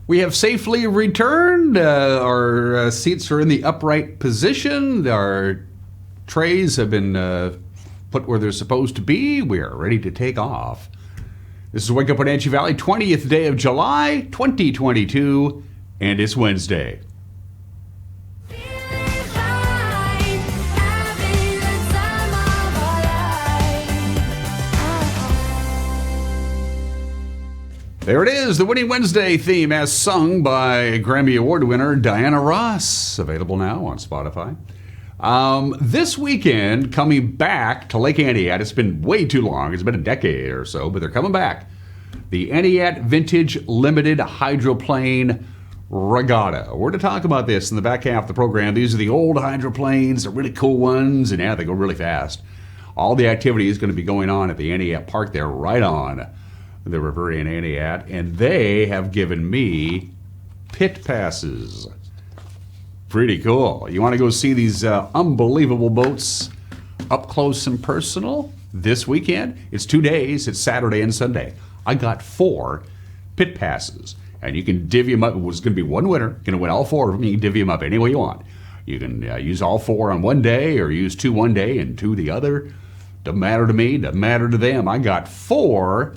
We have safely returned. Our seats are in the upright position. Our trays have been put where they're supposed to be. We are ready to take off. This is Wake Up Wenatchee Valley, 20th day of July, 2022, and it's Wednesday. There it is, the Winning Wednesday theme as sung by Grammy Award winner Diana Ross. Available now on Spotify. This weekend, coming back to Lake Entiat, it's been way too long. It's been a decade or so, but they're coming back. The Entiat Vintage Limited Hydroplane Regatta. We're to talk about this in the back half of the program. These are the old hydroplanes, the really cool ones, and yeah, they go really fast. All the activity is going to be going on at the Entiat Park there, right on the river in Entiat, and they have given me pit passes. Pretty cool. You want to go see these unbelievable boats up close and personal this weekend? It's 2 days. It's Saturday and Sunday. I got 4 pit passes, and you can divvy them up. It was going to be one winner. You're going to win all 4 of them. You can divvy them up any way you want. You can use all 4 on one day, or use 2 one day and 2 the other. Doesn't matter to me. Doesn't matter to them. I got 4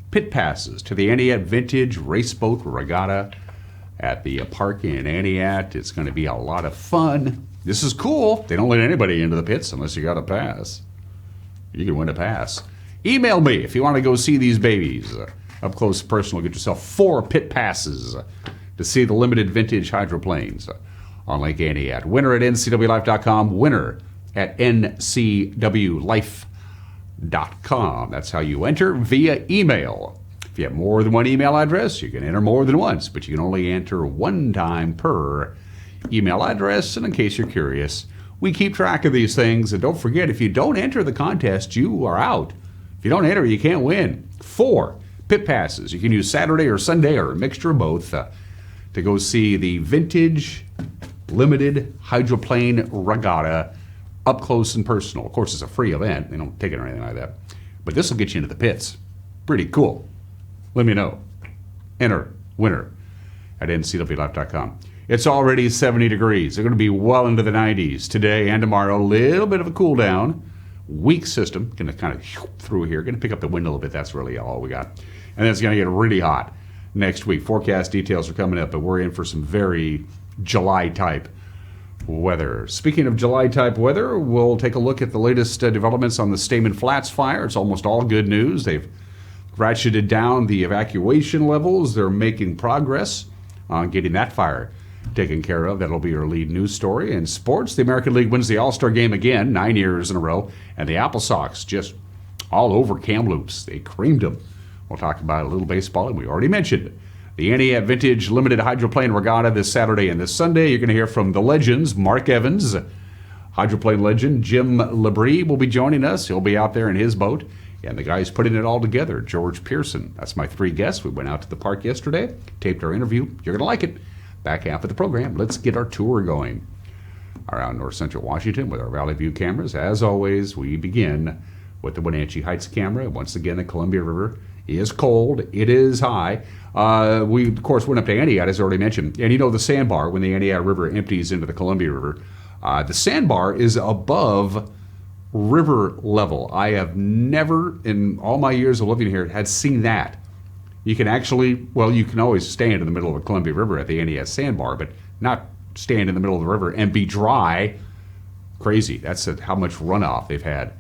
pit passes to the Entiat Vintage Raceboat Regatta at the park in Entiat. It's going to be a lot of fun. This is cool. They don't let anybody into the pits unless you got a pass. You can win a pass. Email me if you want to go see these babies up close and personal. Get yourself 4 pit passes to see the limited vintage hydroplanes on Lake Entiat. Winner at ncwlife.com. Winner at ncwlife.com. That's how you enter via email. If you have more than one email address, you can enter more than once, but you can only enter one time per email address. And in case you're curious, we keep track of these things. And don't forget, if you don't enter the contest, you are out. If you don't enter, you can't win. 4 pit passes. You can use Saturday or Sunday or a mixture of both to go see the Vintage Limited Hydroplane Regatta up close and personal. Of course, it's a free event. They don't take it or anything like that. But this will get you into the pits. Pretty cool. Let me know. Enter winner at ncwlife.com. It's already 70 degrees. They're going to be well into the 90s today and tomorrow. A little bit of a cool down. Weak system. Going to kind of through here. Going to pick up the wind a little bit. That's really all we got. And then it's going to get really hot next week. Forecast details are coming up, but we're in for some very July type weather. Speaking of July type weather, we'll take a look at the latest developments on the Stamen Flats fire. It's almost all good news. They've ratcheted down the evacuation levels. They're making progress on getting that fire taken care of. That'll be our lead news story. In sports, the American League wins the All-Star game again, 9 years in a row, and the Apple Sox just all over Kamloops. They creamed them. We'll talk about a little baseball, and we already mentioned the Entiat Vintage Limited Hydroplane Regatta this Saturday and this Sunday. You're going to hear from the legends, Mark Evans, hydroplane legend. Jim Labrie will be joining us. He'll be out there in his boat. And the guys putting it all together, George Pearson. That's my 3 guests. We went out to the park yesterday, taped our interview. You're going to like it. Back half of the program, let's get our tour going around north central Washington with our Valley View cameras. As always, we begin with the Wenatchee Heights camera. Once again, the Columbia River is cold. It is high. We, of course, went up to Entiat, as I already mentioned. And you know the sandbar, when the Entiat River empties into the Columbia River, the sandbar is above river level. I have never, in all my years of living here, had seen that. You can actually, well, you can always stand in the middle of the Columbia River at the Entiat sandbar, but not stand in the middle of the river and be dry. Crazy. That's how much runoff they've had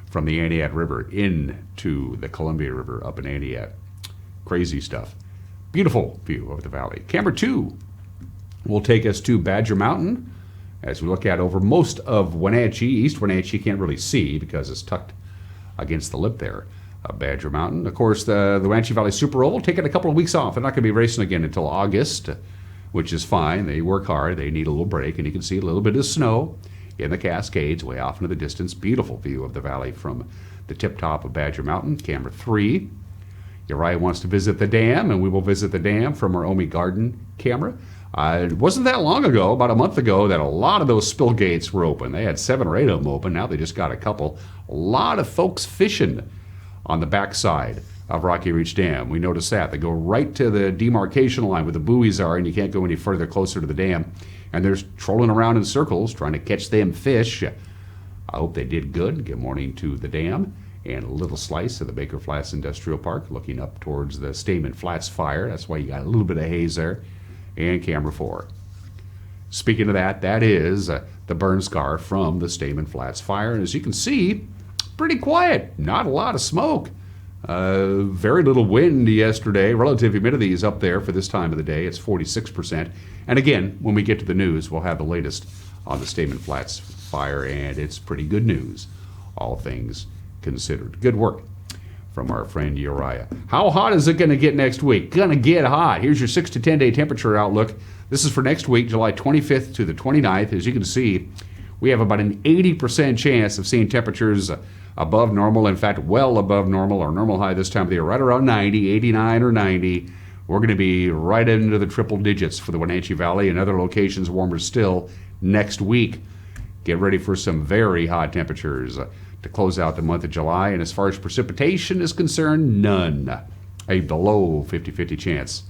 from the Entiat River into the Columbia River up in Entiat. Crazy stuff. Beautiful view of the valley. Camera 2 will take us to Badger Mountain as we look out over most of Wenatchee. East Wenatchee can't really see because it's tucked against the lip there of Badger Mountain. Of course, the Wenatchee Valley Super Oval taking a couple of weeks off. They're not going to be racing again until August, which is fine. They work hard. They need a little break, and you can see a little bit of snow in the Cascades way off into the distance. Beautiful view of the valley from the tip top of Badger Mountain. Camera 3. Uriah wants to visit the dam, and we will visit the dam from our Omi Garden camera. It wasn't that long ago, about a month ago, that a lot of those spill gates were open. They had 7 or 8 of them open. Now they just got a couple. A lot of folks fishing on the backside of Rocky Reach Dam. We noticed that. They go right to the demarcation line where the buoys are, and you can't go any further closer to the dam. And they're trolling around in circles trying to catch them fish. I hope they did good. Good morning to the dam and a little slice of the Baker Flats Industrial Park looking up towards the Stamen Flats fire. That's why you got a little bit of haze there. And camera 4. Speaking of that, that is the burn scar from the Stamen Flats fire. And as you can see, pretty quiet. Not a lot of smoke. Very little wind yesterday. Relative humidity is up there for this time of the day. It's 46%. And again, when we get to the news, we'll have the latest on the Stamen Flats fire, and it's pretty good news, all things considered. Good work from our friend Uriah. How hot is it going to get next week? Going to get hot. Here's your 6 to 10 day temperature outlook. This is for next week, July 25th to the 29th. As you can see, we have about an 80% chance of seeing temperatures above normal. In fact, well above normal. Our normal high this time of the year, right around 90, 89 or 90. We're going to be right into the triple digits for the Wenatchee Valley and other locations warmer still next week. Get ready for some very hot temperatures to close out the month of July. And as far as precipitation is concerned, none. A below 50-50 chance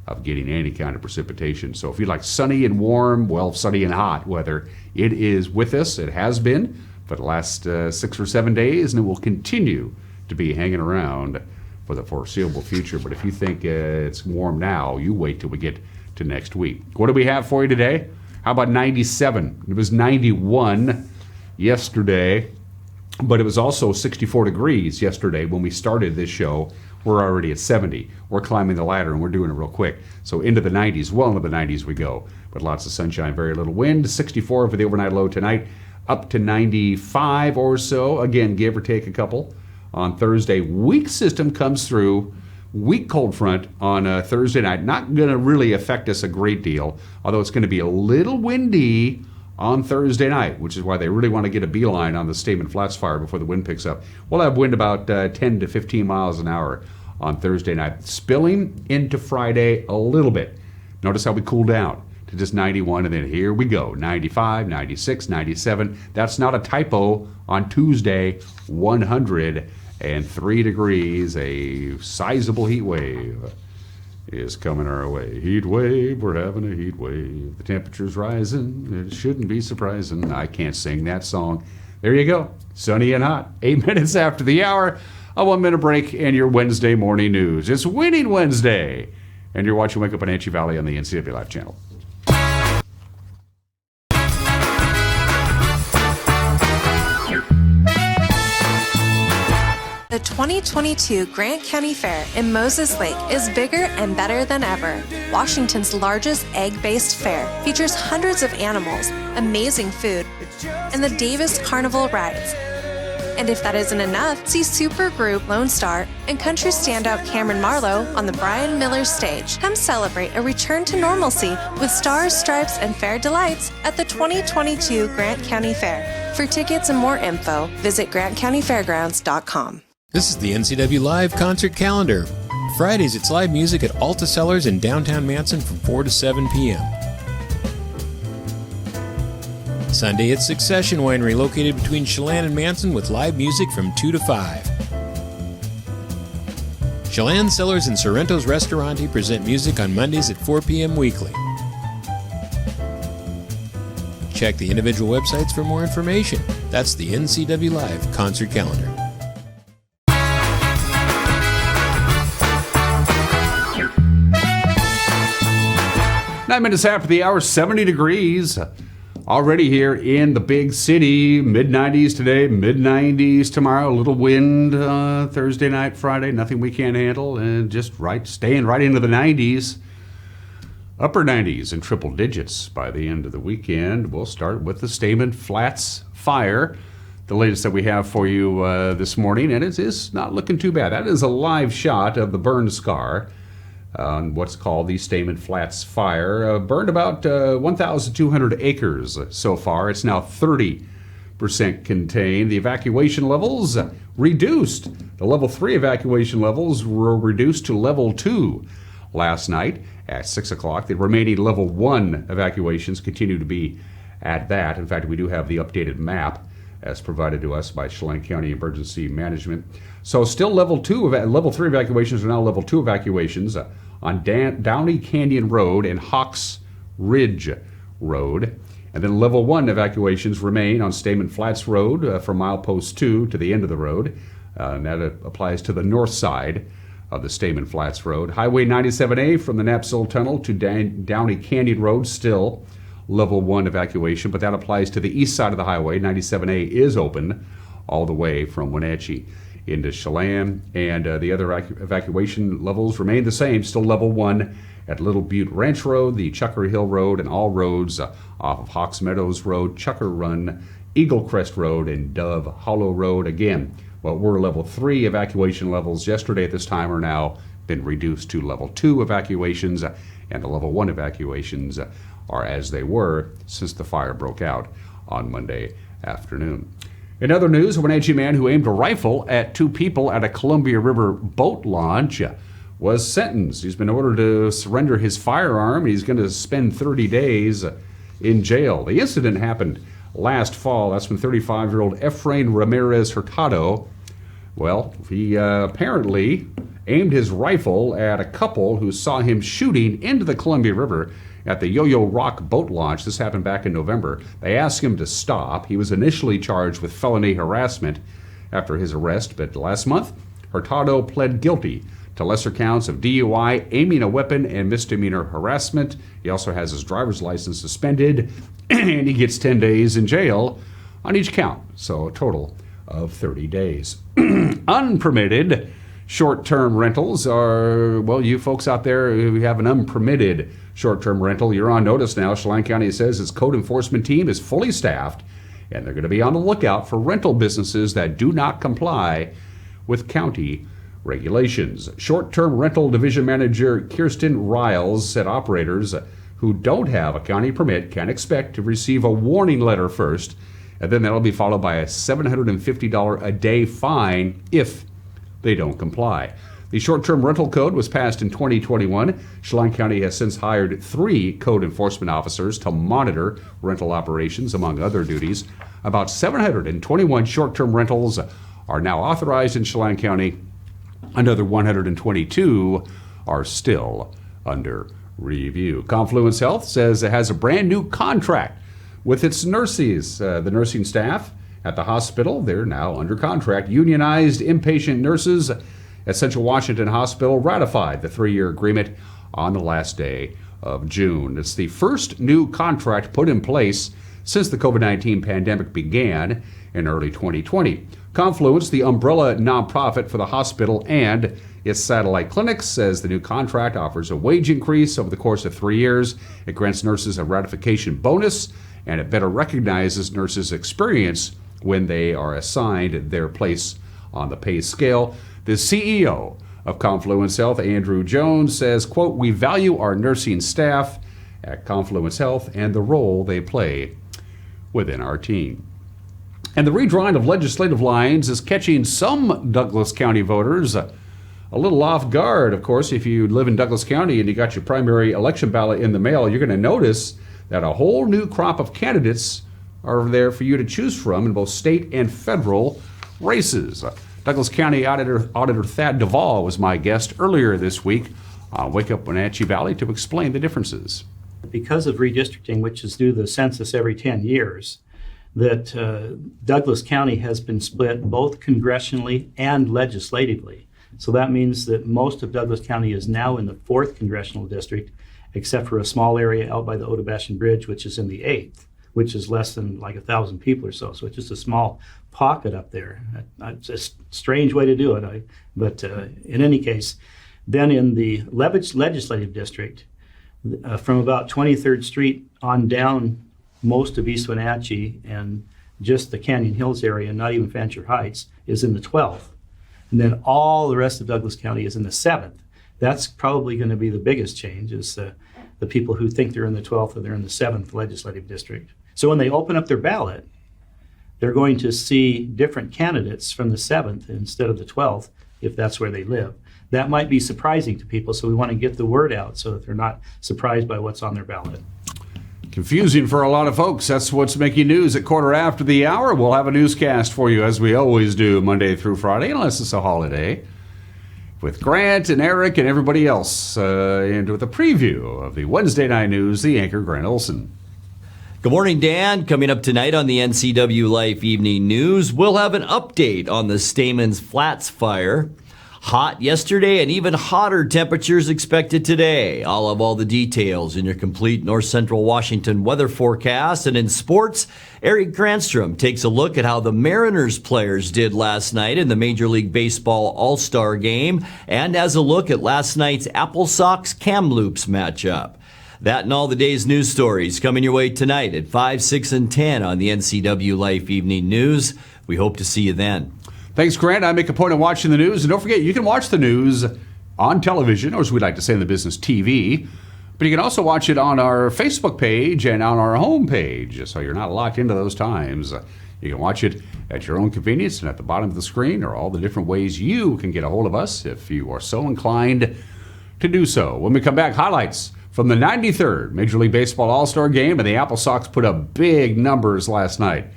of getting any kind of precipitation. So if you like sunny and warm, well, sunny and hot weather, it is with us. It has been for the last 6 or 7 days, and it will continue to be hanging around for the foreseeable future. But if you think it's warm now, you wait till we get to next week. What do we have for you today? How about 97? It was 91 yesterday, but it was also 64 degrees yesterday when we started this show. We're already at 70. We're climbing the ladder, and we're doing it real quick. So into the 90s, well into the 90s we go. But lots of sunshine, very little wind. 64 for the overnight low tonight, up to 95 or so. Again, give or take a couple. On Thursday, weak system comes through. Weak cold front on Thursday night. Not going to really affect us a great deal, although it's going to be a little windy on Thursday night, which is why they really want to get a beeline on the Stamen Flats fire before the wind picks up. We'll have wind about 10 to 15 miles an hour on Thursday night, spilling into Friday a little bit. Notice how we cool down to just 91, and then here we go, 95, 96, 97. That's not a typo. On Tuesday, 103 degrees, a sizable heat wave is coming our way. Heat wave, we're having a heat wave. The temperature's rising, it shouldn't be surprising. I can't sing that song. There you go, sunny and hot. 8 minutes after the hour, a 1 minute break, and your Wednesday morning news. It's Winning Wednesday, and you're watching Wake Up Wenatchee Valley on the NCW Live channel. The 2022 Grant County Fair in Moses Lake is bigger and better than ever. Washington's largest egg-based fair features hundreds of animals, amazing food, and the Davis Carnival rides. And if that isn't enough, see supergroup Lone Star and country standout Cameron Marlowe on the Brian Miller stage. Come celebrate a return to normalcy with Stars, Stripes, and Fair Delights at the 2022 Grant County Fair. For tickets and more info, visit grantcountyfairgrounds.com. This is the NCW Live concert calendar. Fridays, it's live music at Alta Cellars in downtown Manson from 4 to 7 p.m. Sunday, it's Succession Winery located between Chelan and Manson with live music from 2 to 5. Chelan Cellars and Sorrento's Restaurante present music on Mondays at 4 p.m. weekly. Check the individual websites for more information. That's the NCW Live concert calendar. 9 minutes after the hour, 70 degrees. Already here in the big city. Mid-90s today, mid-90s tomorrow. A little wind Thursday night, Friday. Nothing we can't handle. And just staying right into the 90s. Upper 90s and triple digits by the end of the weekend. We'll start with the Stamen Flats fire. The latest that we have for you this morning. And it is not looking too bad. That is a live shot of the burn scar on what's called the Stamen Flats fire. Burned about 1,200 acres so far. It's now 30% contained. The evacuation levels reduced. The level 3 evacuation levels were reduced to level 2 last night at 6 o'clock. The remaining level 1 evacuations continue to be at that. In fact, we do have the updated map as provided to us by Chelan County Emergency Management. So still level 3 evacuations are now level 2 evacuations on Downey Canyon Road and Hawks Ridge Road. And then level 1 evacuations remain on Stamen Flats Road from milepost 2 to the end of the road. And that applies to the north side of the Stamen Flats Road. Highway 97A from the Knapsail Tunnel to Downey Canyon Road, still level 1 evacuation, but that applies to the east side of the highway. 97A is open all the way from Wenatchee into Chelan, and the other evacuation levels remain the same, still level 1 at Little Butte Ranch Road, the Chucker Hill Road, and all roads off of Hawks Meadows Road, Chucker Run, Eagle Crest Road, and Dove Hollow Road. Again, what were level 3 evacuation levels yesterday at this time are now been reduced to level 2 evacuations, and the level 1 evacuations are as they were since the fire broke out on Monday afternoon. In other news, a Wenatchee man who aimed a rifle at 2 people at a Columbia River boat launch was sentenced. He's been ordered to surrender his firearm. He's going to spend 30 days in jail. The incident happened last fall. That's when 35-year-old Efrain Ramirez Hurtado, well, he apparently aimed his rifle at a couple who saw him shooting into the Columbia River at the Yo-Yo Rock boat launch. This happened back in November. They asked him to stop. He was initially charged with felony harassment after his arrest, but last month, Hurtado pled guilty to lesser counts of DUI, aiming a weapon, and misdemeanor harassment. He also has his driver's license suspended, and he gets 10 days in jail on each count, so a total of 30 days. Unpermitted short-term rentals are, well, you folks out there who have an unpermitted short-term rental, you're on notice now. Chelan County says its code enforcement team is fully staffed, and they're going to be on the lookout for rental businesses that do not comply with county regulations. Short-term rental division manager Kirsten Riles said operators who don't have a county permit can expect to receive a warning letter first, and then that'll be followed by a $750 a day fine if they don't comply. The short-term rental code was passed in 2021. Chelan County has since hired 3 code enforcement officers to monitor rental operations, among other duties. About 721 short-term rentals are now authorized in Chelan County. Another 122 are still under review. Confluence Health says it has a brand new contract with its nurses. The nursing staff at the hospital, they're now under contract. Unionized inpatient nurses at Central Washington Hospital ratified the 3-year agreement on the last day of June. It's the first new contract put in place since the COVID-19 pandemic began in early 2020. Confluence, the umbrella nonprofit for the hospital and its satellite clinics, says the new contract offers a wage increase over the course of 3 years. It grants nurses a ratification bonus, and it better recognizes nurses' experience when they are assigned their place on the pay scale. The CEO of Confluence Health, Andrew Jones, says, quote, "We value our nursing staff at Confluence Health and the role they play within our team." And the redrawing of legislative lines is catching some Douglas County voters a little off guard. Of course, if you live in Douglas County and you got your primary election ballot in the mail, you're going to notice that a whole new crop of candidates are there for you to choose from in both state and federal races. Douglas County Auditor Thad Duvall was my guest earlier this week on Wake Up Wenatchee Valley to explain the differences. Because of redistricting, which is due to the census every 10 years, that Douglas County has been split both congressionally and legislatively. So that means that most of Douglas County is now in the 4th congressional district, except for a small area out by the Otabashan Bridge, which is in the 8th, which is less than like 1,000 people or so. So it's just a small pocket up there. It's a strange way to do it. But in any case, then in the legislative district, from about 23rd Street on down most of East Wenatchee and just the Canyon Hills area, not even Fancher Heights, is in the 12th. And then all the rest of Douglas County is in the 7th. That's probably going to be the biggest change, is the people who think they're in the 12th or they're in the 7th legislative district. So when they open up their ballot, they're going to see different candidates from the 7th instead of the 12th, if that's where they live. That might be surprising to people, so we want to get the word out so that they're not surprised by what's on their ballot. Confusing for a lot of folks. That's what's making news at quarter after the hour. We'll have a newscast for you, as we always do, Monday through Friday, unless it's a holiday, with Grant and Eric and everybody else, and with a preview of the Wednesday night news, the anchor, Grant Olson. Good morning, Dan. Coming up tonight on the NCW Life Evening News, we'll have an update on the Stamen's Flats fire. Hot yesterday and even hotter temperatures expected today. I'll have all the details in your complete North Central Washington weather forecast. And in sports, Eric Granstrom takes a look at how the Mariners players did last night in the Major League Baseball All-Star Game, and has a look at last night's Apple Sox Kamloops matchup. That and all the day's news stories coming your way tonight at 5, 6, and 10 on the NCW Life Evening News. We hope to see you then. Thanks, Grant. I make a point of watching the news. And don't forget, you can watch the news on television, or as we like to say in the business, TV. But you can also watch it on our Facebook page and on our home page. So you're not locked into those times. You can watch it at your own convenience, and at the bottom of the screen are all the different ways you can get a hold of us if you are so inclined to do so. When we come back, highlights from the 93rd Major League Baseball All-Star Game, and the Apple Sox put up big numbers last night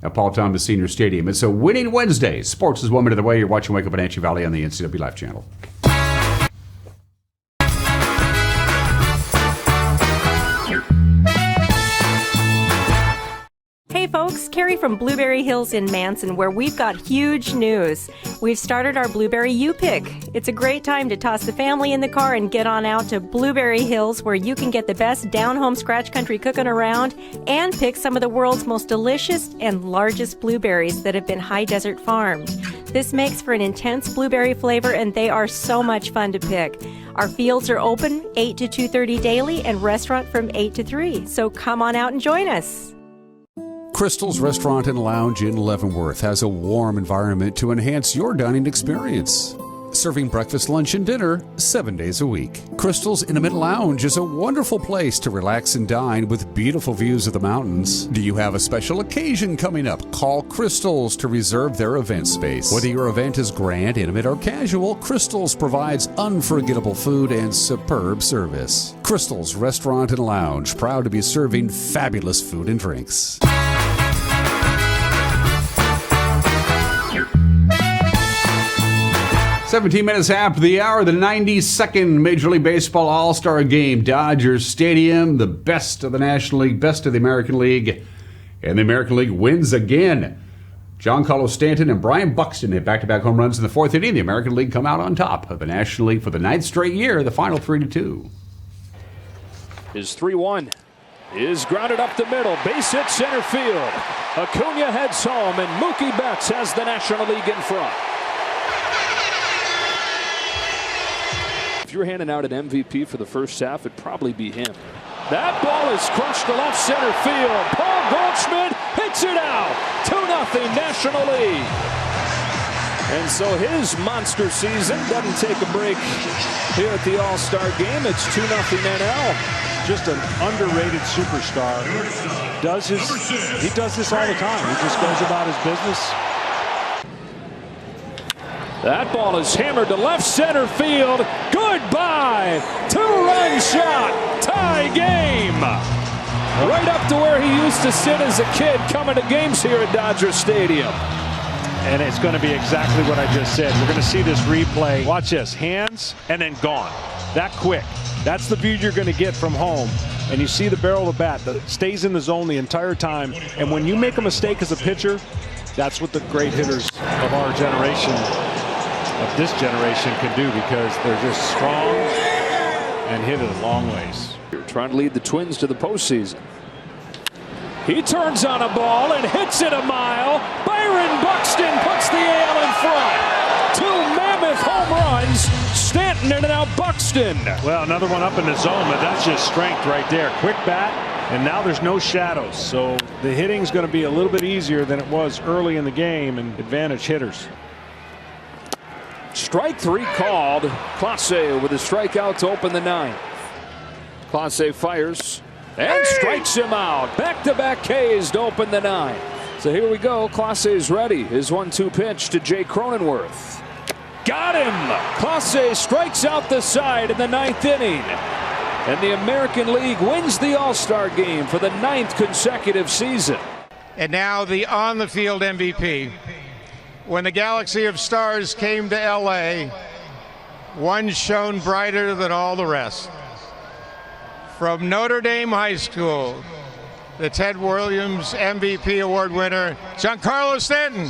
at Paul Thomas Senior Stadium. It's a winning Wednesday. Sports is 1 minute away. You're watching Wake Up Wenatchee Valley on the NCW Life channel. Hey folks, Carrie from Blueberry Hills in Manson, where we've got huge news. We've started our Blueberry U-Pick. It's a great time to toss the family in the car and get on out to Blueberry Hills, where you can get the best down-home scratch country cooking around and pick some of the world's most delicious and largest blueberries that have been high desert farmed. This makes for an intense blueberry flavor, and they are so much fun to pick. Our fields are open 8 to 2:30 daily and restaurant from 8 to 3, so come on out and join us. Crystal's Restaurant and Lounge in Leavenworth has a warm environment to enhance your dining experience. Serving breakfast, lunch, and dinner 7 days a week. Crystal's Intimate Lounge is a wonderful place to relax and dine with beautiful views of the mountains. Do you have a special occasion coming up? Call Crystal's to reserve their event space. Whether your event is grand, intimate, or casual, Crystal's provides unforgettable food and superb service. Crystal's Restaurant and Lounge, proud to be serving fabulous food and drinks. 17 minutes after the hour, the 92nd Major League Baseball All-Star Game. Dodgers Stadium, the best of the National League, best of the American League. And the American League wins again. Giancarlo Stanton and Brian Buxton hit back-to-back home runs in the fourth inning. The American League come out on top of the National League for the ninth straight year, the final 3-2. Is 3-1. Is grounded up the middle. Base hit center field. Acuna heads home, and Mookie Betts has the National League in front. If you're handing out an MVP for the first half, it'd probably be him. That ball is crushed to left center field. Paul Goldschmidt hits it out. 2-0 National League. And so his monster season doesn't take a break here at the All-Star Game. It's 2-0 NL. Just an underrated superstar. He does this all the time. He just goes about his business. That ball is hammered to left center field. Goodbye. 2-run shot. Tie game. Right up to where he used to sit as a kid coming to games here at Dodger Stadium. And it's going to be exactly what I just said. We're going to see this replay. Watch this. Hands and then gone. That quick. That's the view you're going to get from home. And you see the barrel of the bat that stays in the zone the entire time. And when you make a mistake as a pitcher, that's what the great hitters of our generation, of this generation, can do, because they're just strong and hit it a long ways. You're trying to lead the Twins to the postseason. He turns on a ball and hits it a mile. Byron Buxton puts the AL in front. 2 mammoth home runs. Stanton and now Buxton. Well, another one up in the zone, but that's just strength right there. Quick bat, and now there's no shadows. So the hitting's going to be a little bit easier than it was early in the game, and advantage hitters. Strike 3 called. Clase with a strikeout to open the ninth. Clase fires and strikes him out. Back-to-back Ks to open the ninth. So here we go. Clase is ready. His 1-2 pitch to Jay Cronenworth. Got him! Clase strikes out the side in the ninth inning. And the American League wins the All-Star game for the 9th consecutive season. And now the on-the-field MVP. When the galaxy of stars came to L.A., one shone brighter than all the rest. From Notre Dame High School, the Ted Williams MVP Award winner, Giancarlo Stanton.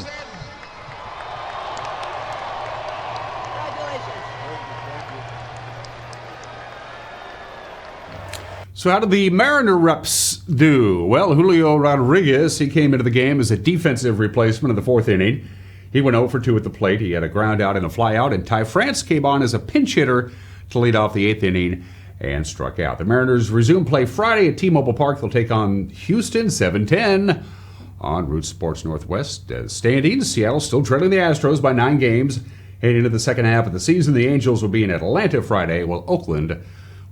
So how did the Mariner reps do? Well, Julio Rodriguez, he came into the game as a defensive replacement in the 4th inning. He went 0 for 2 at the plate. He had a ground out and a fly out, and Ty France came on as a pinch hitter to lead off the 8th inning and struck out. The Mariners resume play Friday at T-Mobile Park. They'll take on Houston 7:10 on Root Sports Northwest. Standings, Seattle still trailing the Astros by 9 games. Heading into the second half of the season, the Angels will be in Atlanta Friday, while Oakland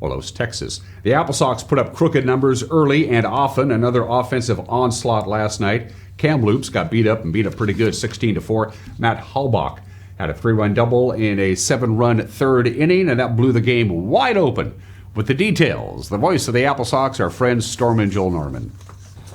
will host Texas. The Apple Sox put up crooked numbers early and often. Another offensive onslaught last night. Kamloops got beat up pretty good, 16-4. Matt Halbach had a 3-run double in a 7-run 3rd inning, and that blew the game wide open. With the details, the voice of the Apple Sox, our friend Stormin Joel Norman.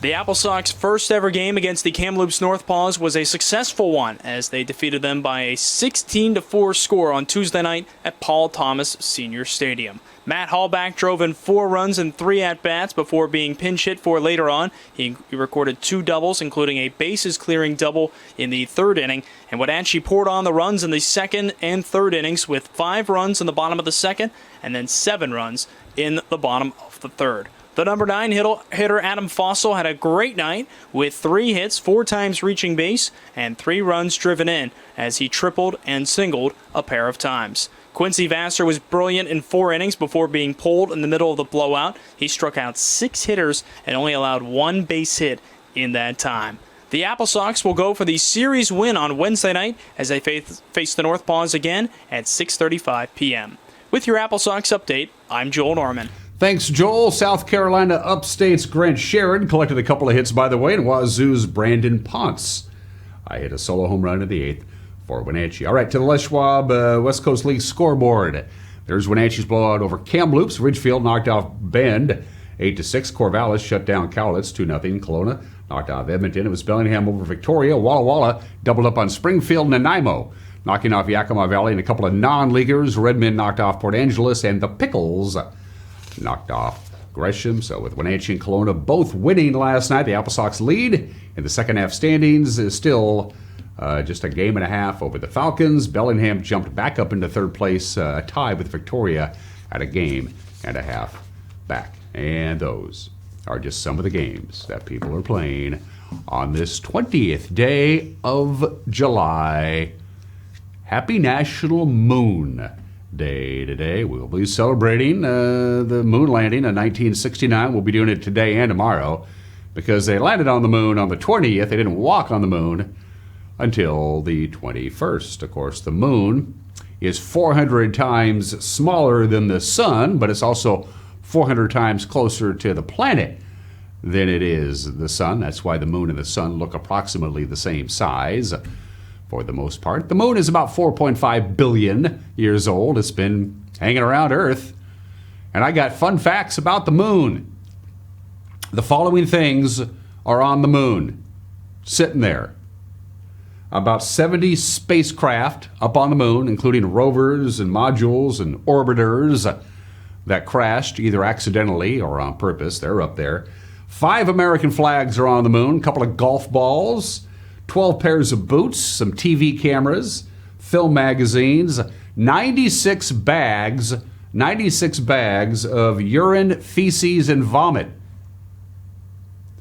The Apple Sox' first ever game against the Kamloops Northpaws was a successful one as they defeated them by a 16-4 score on Tuesday night at Paul Thomas Senior Stadium. Matt Halbach drove in 4 runs and 3 at-bats before being pinch hit for later on. He recorded 2 doubles, including a bases-clearing double in the 3rd inning, and Wenatchee poured on the runs in the 2nd and 3rd innings with 5 runs in the bottom of the 2nd and then 7 runs in the bottom of the 3rd. The number 9 hitter Adam Fossil had a great night with 3 hits, 4 times reaching base, and 3 runs driven in as he tripled and singled a pair of times. Quincy Vassar was brilliant in 4 innings before being pulled in the middle of the blowout. He struck out 6 hitters and only allowed 1 base hit in that time. The Apple Sox will go for the series win on Wednesday night as they face the Northpaws again at 6:35 p.m. With your Apple Sox update, I'm Joel Norman. Thanks, Joel. South Carolina Upstate's Grant Sherrod collected a couple of hits, by the way, and Wazoo's Brandon Ponce. I hit a solo home run in the 8th for Wenatchee. All right, to the Les Schwab West Coast League scoreboard. There's Wenatchee's blowout over Kamloops. Ridgefield knocked off Bend 8-6. Corvallis shut down Cowlitz 2-0. Kelowna knocked off Edmonton. It was Bellingham over Victoria. Walla Walla doubled up on Springfield and Nanaimo, knocking off Yakima Valley and a couple of non-leaguers. Redmond knocked off Port Angeles, and the Pickles knocked off Gresham. So with Wenatchee and Kelowna both winning last night, the Apple Sox lead in the second half standings is still just a game and a half over the Falcons. Bellingham jumped back up into 3rd place, tied with Victoria at a game and a half back. And those are just some of the games that people are playing on this 20th day of July. Happy National Moon Day today. We'll be celebrating the moon landing in 1969. We'll be doing it today and tomorrow because they landed on the moon on the 20th. They didn't walk on the moon until the 21st. Of course, the moon is 400 times smaller than the sun, but it's also 400 times closer to the planet than it is the sun. That's why the moon and the sun look approximately the same size. For the most part, the moon is about 4.5 billion years old. It's been hanging around Earth. And I got fun facts about the moon. The following things are on the moon, sitting there. About 70 spacecraft up on the moon, including rovers and modules and orbiters that crashed either accidentally or on purpose. They're up there. 5 American flags are on the moon, a couple of golf balls, 12 pairs of boots, some TV cameras, film magazines, 96 bags of urine, feces, and vomit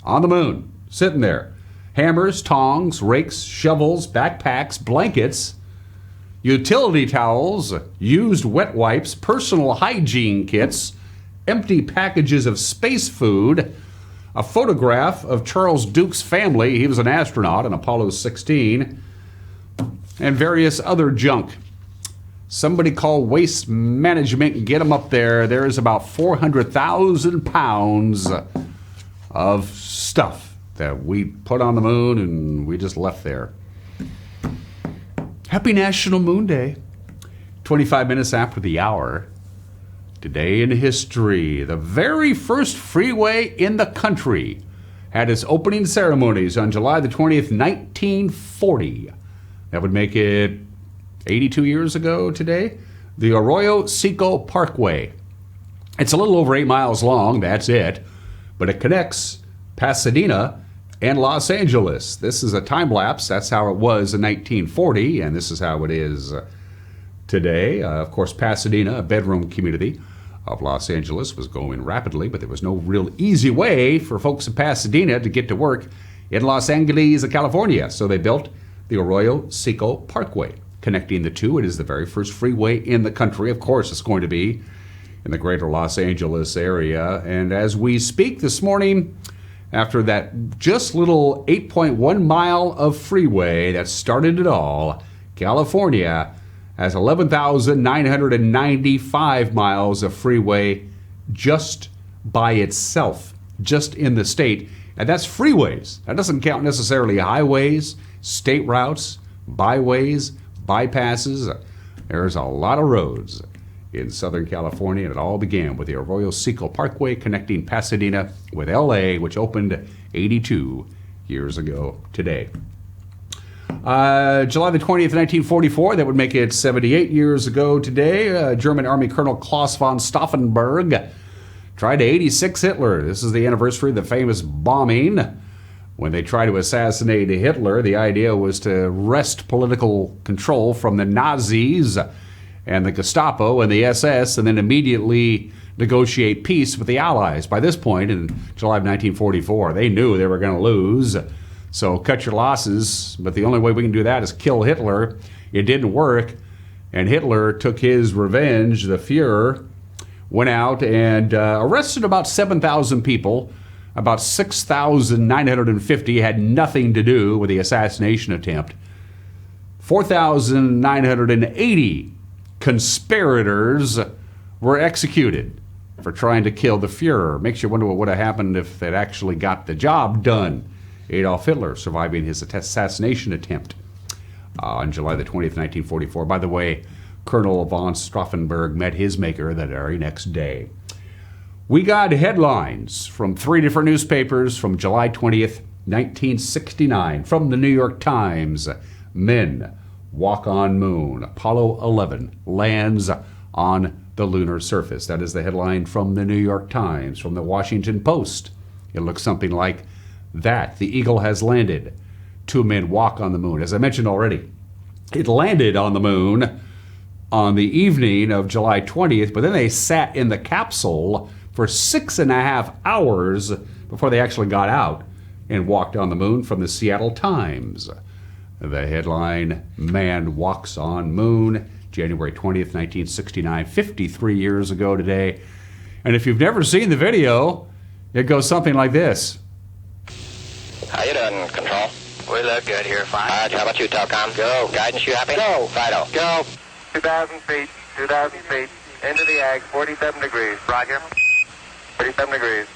on the moon, sitting there. Hammers, tongs, rakes, shovels, backpacks, blankets, utility towels, used wet wipes, personal hygiene kits, empty packages of space food, a photograph of Charles Duke's family. He was an astronaut in Apollo 16, and various other junk. Somebody call Waste Management and get them up there. There is about 400,000 pounds of stuff that we put on the moon and we just left there. Happy National Moon Day. 25 minutes after the hour. Today in history, the very first freeway in the country had its opening ceremonies on July the 20th, 1940. That would make it 82 years ago today. The Arroyo Siko Parkway. It's a little over 8 miles long, that's it, but it connects Pasadena and Los Angeles. This is a time lapse. That's how it was in 1940, and this is how it is today. Of course, Pasadena, a bedroom community of Los Angeles, was going rapidly, but there was no real easy way for folks in Pasadena to get to work in Los Angeles, California. So they built the Arroyo Siko Parkway, connecting the two. It is the very first freeway in the country. Of course, it's going to be in the greater Los Angeles area. And as we speak this morning, after that just little 8.1 mile of freeway that started it all, California has 11,995 miles of freeway just by itself, just in the state. And that's freeways. That doesn't count necessarily highways, state routes, byways, bypasses. There's a lot of roads in Southern California, and it all began with the Arroyo Siko Parkway connecting Pasadena with LA, which opened 82 years ago today. July the 20th, 1944, that would make it 78 years ago today. German Army Colonel Klaus von Stauffenberg tried to 86 Hitler. This is the anniversary of the famous bombing. When they tried to assassinate Hitler, the idea was to wrest political control from the Nazis and the Gestapo and the SS, and then immediately negotiate peace with the Allies. By this point, in July of 1944, they knew they were going to lose. So cut your losses, but the only way we can do that is kill Hitler. It didn't work, and Hitler took his revenge. The Fuhrer went out and arrested about 7,000 people. About 6,950 had nothing to do with the assassination attempt. 4,980 conspirators were executed for trying to kill the Fuhrer. Makes you wonder what would have happened if they'd actually got the job done. Adolf Hitler surviving his assassination attempt on July the 20th, 1944. By the way, Colonel von Stauffenberg met his maker the very next day. We got headlines from 3 different newspapers from July 20th, 1969. From the New York Times, men walk on moon. Apollo 11 lands on the lunar surface. That is the headline from the New York Times. From the Washington Post, it looks something like that. The Eagle has landed. 2 men walk on the moon. As I mentioned already, it landed on the moon on the evening of July 20th, but then they sat in the capsule for 6.5 hours before they actually got out and walked on the moon. From the Seattle Times, the headline, Man Walks on Moon, January 20th, 1969, 53 years ago today. And if you've never seen the video, it goes something like this. How you doing, Control? We look good here, fine. How about you, Telcom? Go. Guidance, you happy? Go. Fido. Go. 2,000 feet, 2,000 feet, into the ag, 47 degrees. Roger. 47 degrees.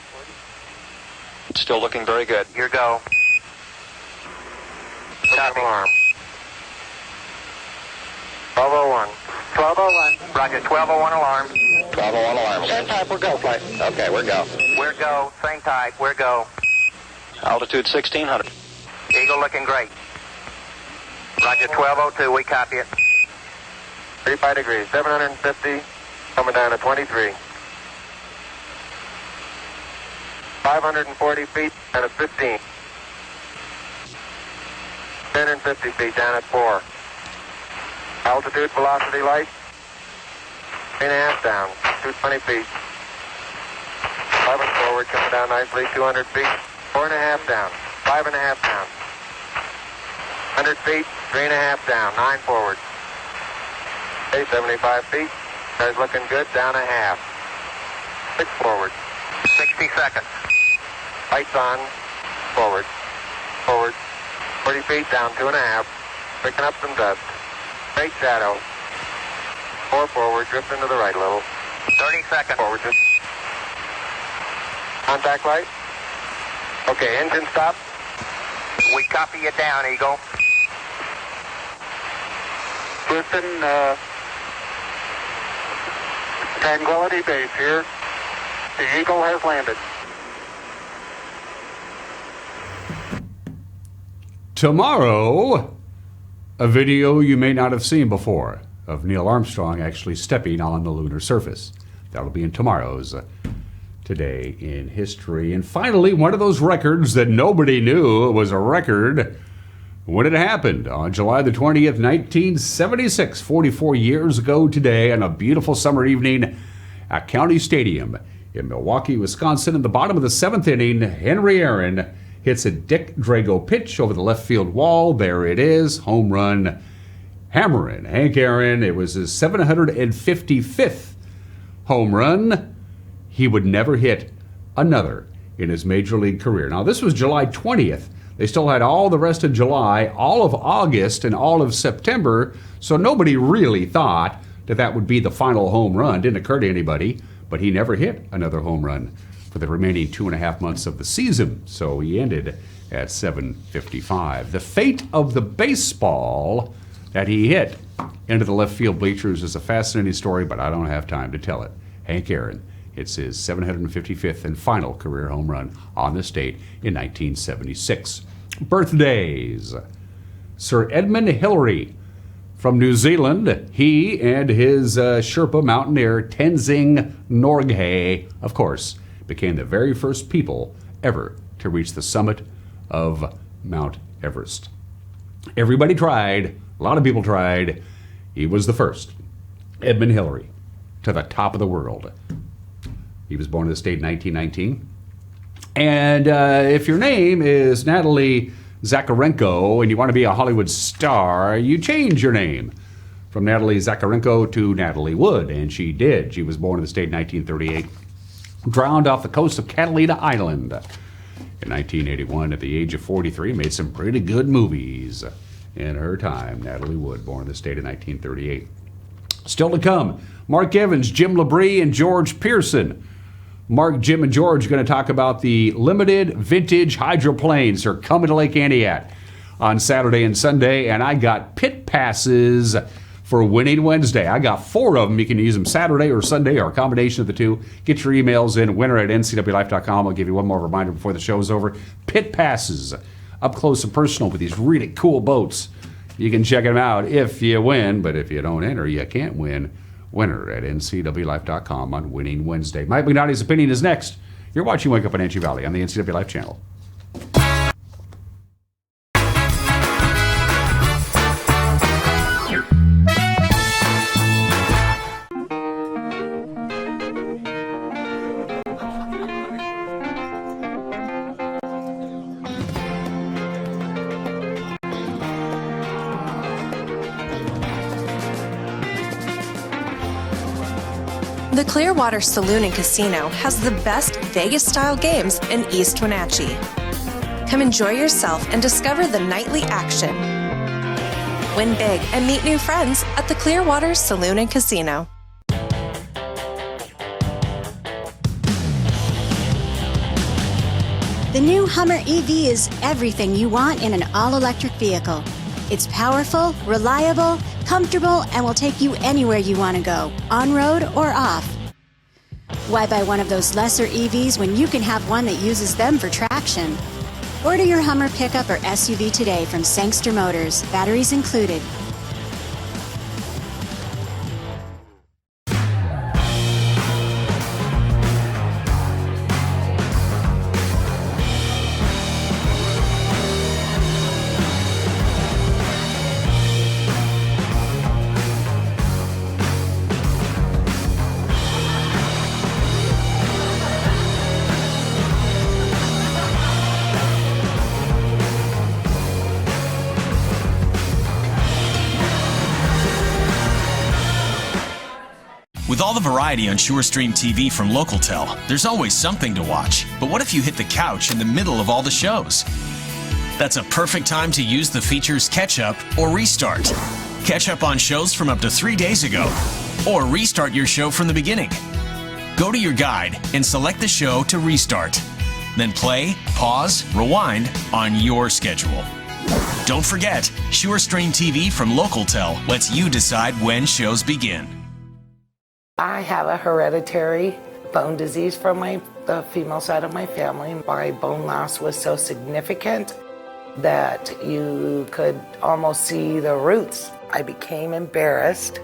Still looking very good. Your go. Copy. Alarm. 1201. 1201. Roger, 1201 alarm. 1201 alarm. Same type, we're go, flight. Okay, we're go. We're go, same type, we're go. Altitude 1600. Eagle looking great. Roger, 1202, we copy it. 35 degrees, 750, coming down to 23. 540 feet and a 15. 1050 feet down at 4. Altitude, velocity light. 3.5 down, 220 feet. 11 forward, coming down nicely, 200 feet. 4.5 down, 5.5 down. 100 feet, 3.5 down, 9 forward. Okay, 75 feet. Car's looking good, down a half. 6 forward. 60 seconds. Lights on, forward, forward. 40 feet, down 2.5. Picking up some dust. Straight shadow. 4 forward, drifting to the right a little. 30 seconds. Forward, just. Contact light. Okay, engine stop. We copy you down, Eagle. Houston, Tranquility Base here. The Eagle has landed. Tomorrow, a video you may not have seen before of Neil Armstrong actually stepping on the lunar surface. That'll be in tomorrow's Today in History. And finally, one of those records that nobody knew was a record when it happened on July the 20th, 1976, 44 years ago today, on a beautiful summer evening at County Stadium in Milwaukee, Wisconsin. In the bottom of the seventh inning, Henry Aaron hits a Dick Drago pitch over the left field wall. There it is, home run, hammering Hank Aaron. It was his 755th home run. He would never hit another in his major league career. Now, this was July 20th. They still had all the rest of July, all of August, and all of September, so nobody really thought that that would be the final home run. Didn't occur to anybody, but he never hit another home run for the remaining 2.5 months of the season, so he ended at 755. The fate of the baseball that he hit into the left field bleachers is a fascinating story, but I don't have time to tell it. Hank Aaron hits his 755th and final career home run on this date in 1976. Birthdays. Sir Edmund Hillary from New Zealand. He and his Sherpa mountaineer Tenzing Norgay, of course, became the very first people ever to reach the summit of Mount Everest. Everybody tried. A lot of people tried. He was the first. Edmund Hillary to the top of the world. He was born in the state in 1919. And if your name is Natalie Zakarenko and you want to be a Hollywood star, you change your name from Natalie Zakarenko to Natalie Wood, and she did. She was born in the state in 1938, drowned off the coast of Catalina Island in 1981 at the age of 43, made some pretty good movies in her time. Natalie Wood, born in the state in 1938. Still to come, Mark Evans, Jim Labrie, and George Pearson. Mark, Jim, and George are going to talk about the limited vintage hydroplanes. They're coming to Lake Entiat on Saturday and Sunday, and I got pit passes for Winning Wednesday. I got 4 of them. You can use them Saturday or Sunday or a combination of the two. Get your emails in, winner@ncwlife.com. I'll give you one more reminder before the show is over. Pit passes, up close and personal with these really cool boats. You can check them out if you win, but if you don't enter, you can't win. Winner@ncwlife.com on Winning Wednesday. Mike McNally's opinion is next. You're watching Wake Up in Anchi Valley on the NCW Life channel. The Clearwater Saloon and Casino has the best Vegas-style games in East Wenatchee. Come enjoy yourself and discover the nightly action. Win big and meet new friends at the Clearwater Saloon and Casino. The new Hummer EV is everything you want in an all-electric vehicle. It's powerful, reliable, comfortable, and will take you anywhere you want to go, on-road or off. Why buy one of those lesser EVs when you can have one that uses them for traction? Order your Hummer pickup or SUV today from Sangster Motors, batteries included. With all the variety on SureStream TV from LocalTel, there's always something to watch. But what if you hit the couch in the middle of all the shows? That's a perfect time to use the features Catch Up or Restart. Catch up on shows from up to 3 days ago, or restart your show from the beginning. Go to your guide and select the show to restart. Then play, pause, rewind on your schedule. Don't forget, SureStream TV from LocalTel lets you decide when shows begin. I have a hereditary bone disease from the female side of my family. My bone loss was so significant that you could almost see the roots. I became embarrassed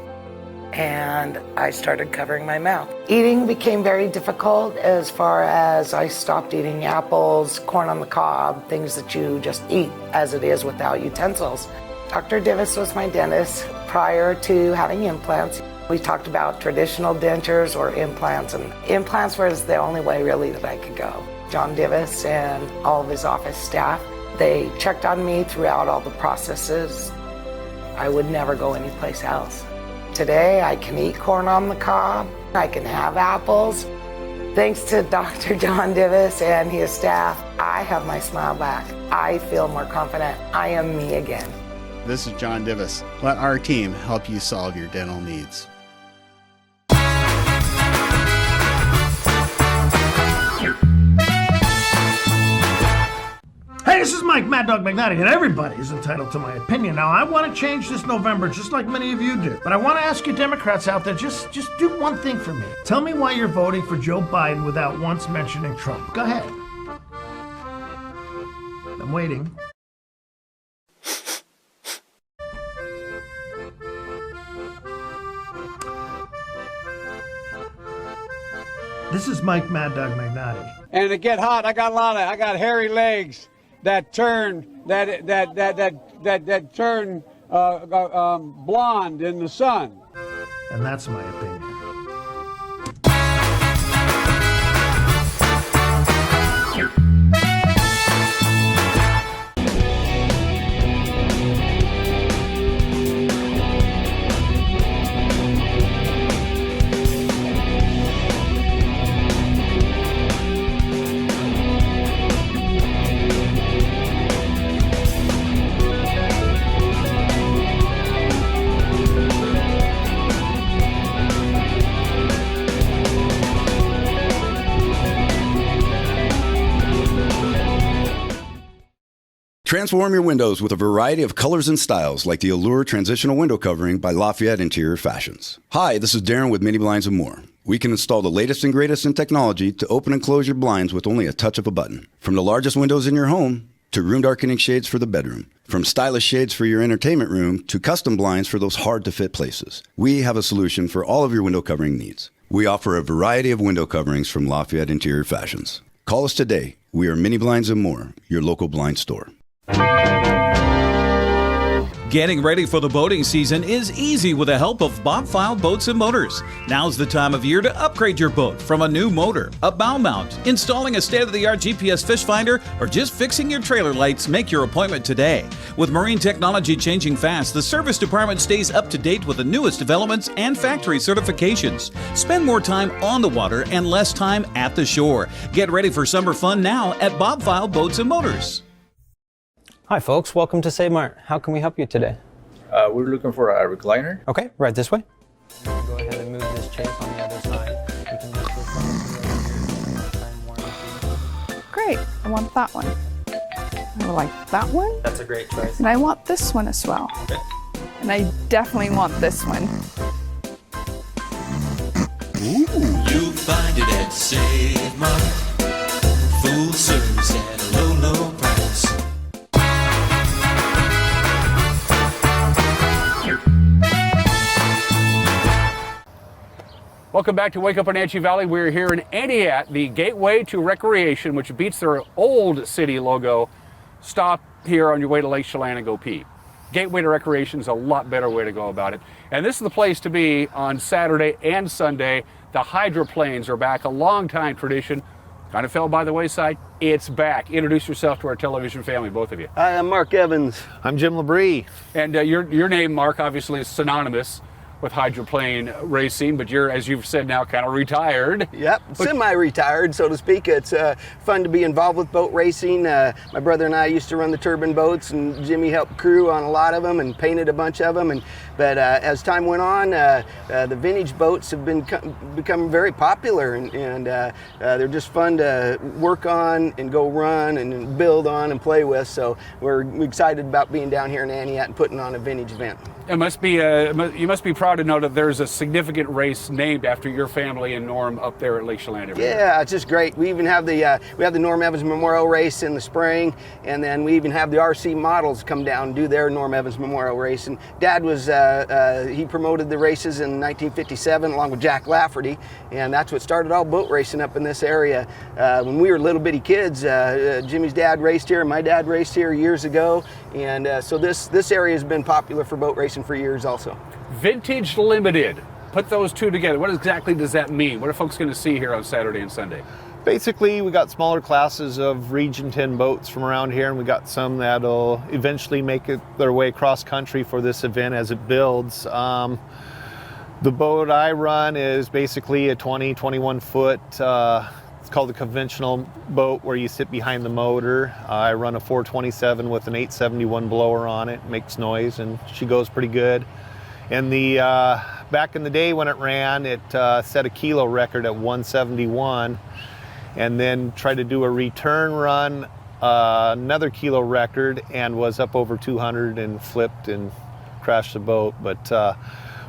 and I started covering my mouth. Eating became very difficult as far as I stopped eating apples, corn on the cob, things that you just eat as it is without utensils. Dr. Divis was my dentist prior to having implants. We talked about traditional dentures or implants, and implants was the only way really that I could go. John Divis and all of his office staff, they checked on me throughout all the processes. I would never go anyplace else. Today, I can eat corn on the cob. I can have apples. Thanks to Dr. John Divis and his staff, I have my smile back. I feel more confident. I am me again. This is John Divis. Let our team help you solve your dental needs. Hey, this is Mike Mad Dog Magnati, and everybody is entitled to my opinion. Now, I want to change this November, just like many of you do. But I want to ask you Democrats out there, just do one thing for me. Tell me why you're voting for Joe Biden without once mentioning Trump. Go ahead. I'm waiting. This is Mike Mad Dog Magnati. And to get hot, I got hairy legs that turn blonde in the sun. And that's my opinion. Transform your windows with a variety of colors and styles like the Allure Transitional Window Covering by Lafayette Interior Fashions. Hi, this is Darren with Mini Blinds and More. We can install the latest and greatest in technology to open and close your blinds with only a touch of a button. From the largest windows in your home to room darkening shades for the bedroom. From stylish shades for your entertainment room to custom blinds for those hard-to-fit places. We have a solution for all of your window covering needs. We offer a variety of window coverings from Lafayette Interior Fashions. Call us today. We are Mini Blinds and More, your local blind store. Getting ready for the boating season is easy with the help of Bob File Boats and Motors. Now's the time of year to upgrade your boat from a new motor, a bow mount, installing a state-of-the-art GPS fish finder, or just fixing your trailer lights. Make your appointment today. With marine technology changing fast, the service department stays up to date with the newest developments and factory certifications. Spend more time on the water and less time at the shore. Get ready for summer fun now at Bob File Boats and Motors. Hi folks, welcome to Save Mart. How can we help you today? We're looking for a recliner. Okay, right this way. Go ahead and move this chase on the other side. We can just Great, I want that one. I like that one. That's a great choice. And I want this one as well. Okay. And I definitely want this one. Ooh. You'll find it at Save Mart. Full service at a low, low price. Welcome back to Wake Up Wenatchee Valley. We're here in Entiat, the gateway to recreation, which beats their old city logo. Stop here on your way to Lake Chelan and go pee. Gateway to recreation is a lot better way to go about it. And this is the place to be on Saturday and Sunday. The hydroplanes are back, a long-time tradition. Kind of fell by the wayside. It's back. Introduce yourself to our television family, both of you. Hi, I'm Mark Evans. I'm Jim Labrie. And your name, Mark, obviously is synonymous with hydroplane racing, but you're, as you've said now, kind of retired. Yep, semi-retired, so to speak. It's fun to be involved with boat racing. My brother and I used to run the turbine boats, and Jimmy helped crew on a lot of them and painted a bunch of them. But as time went on, the vintage boats have become very popular, and they're just fun to work on and go run and build on and play with. So we're excited about being down here in Entiat and putting on a vintage event. It must be you must be proud to know that there's a significant race named after your family and Norm up there at Lake Chelan every year. Yeah, it's just great. We even have the Norm Evans Memorial Race in the spring, and then we even have the RC models come down and do their Norm Evans Memorial Race. And Dad was he promoted the races in 1957 along with Jack Lafferty, and that's what started all boat racing up in this area. When we were little bitty kids, Jimmy's dad raced here, and my dad raced here years ago, and so this area has been popular for boat racing for years also. Vintage Limited. Put those two together. What exactly does that mean? What are folks going to see here on Saturday and Sunday? Basically, we got smaller classes of Region 10 boats from around here, and we got some that'll eventually make their way cross country for this event as it builds. The boat I run is basically a 21 foot, it's called a conventional boat where you sit behind the motor. I run a 427 with an 871 blower on it, makes noise, and she goes pretty good. And the back in the day when it ran, it set a kilo record at 171, and then tried to do a return run, another kilo record, and was up over 200 and flipped and crashed the boat. But